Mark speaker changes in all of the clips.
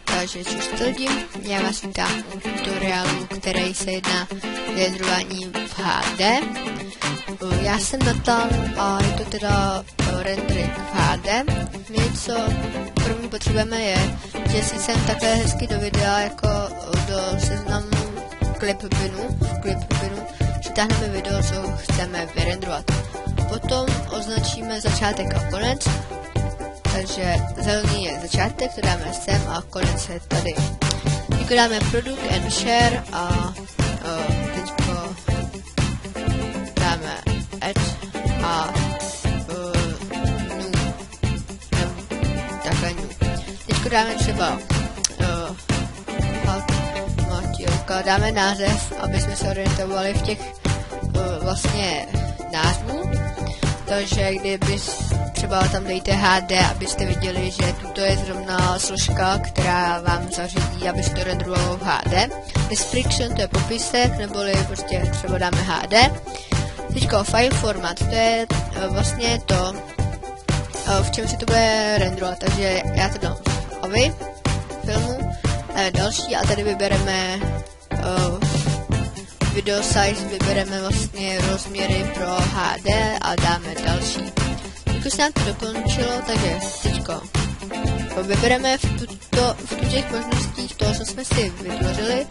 Speaker 1: Takže čus lidi, já vás vítám u tutoriálu, který se jedná renderování v HD. Já jsem Natan a je to teda rendering v HD. My co první potřebujeme je, že si sem takhle hezky do videa jako do seznamu clipbinu přitáhneme video, co chceme vyrenderovat. Potom označíme začátek a konec. Takže zelený je začátek, to dáme sem a konec je tady. Teď dáme product and share a teďko dáme add a takhle new. Teďko dáme třeba dáme název, aby jsme se orientovali v těch vlastně názvů. Takže kdyby třeba tam dejte HD, abyste viděli, že tuto je zrovna složka, která vám zařídí, abyste to renderovalo v HD. Description, to je popisek, neboli prostě třeba dáme HD. Teďko file format, to je vlastně to, v čem se to bude renderovat, takže já to dám AVI, filmu, další a tady vybereme video size, vybereme vlastně rozměry pro HD a dáme další. Když se nám to dokončilo, takže teďko vybereme v těch možnostích toho, co jsme si vytvořili,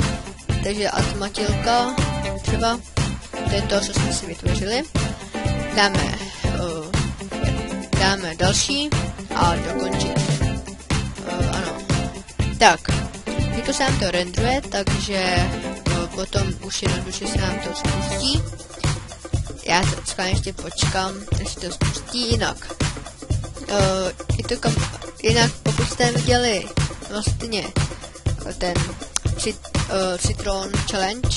Speaker 1: takže automatilka, třeba tento, co jsme si vytvořili, dáme další a dokončit. Ano. Tak, když se nám to renderuje, takže potom už jednoduše se nám to spustí. Já to ještě počkám, než to spustí, jinak. Jinak pokud jste viděli vlastně ten Citron Challenge,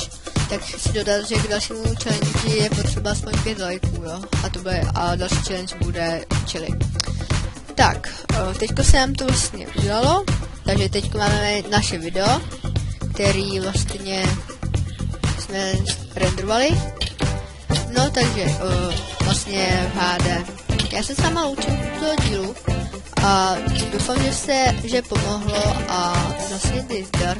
Speaker 1: tak si dodat, že k dalšímu challenge je potřeba aspoň 5 lajků, jo? A další challenge bude chili. Tak, teďko se nám to vlastně udělalo, takže teďko máme naše video, který vlastně jsme renderovali. No takže vlastně v HD. Já se sama učím toho dílu a doufám, že pomohlo a zase zdar.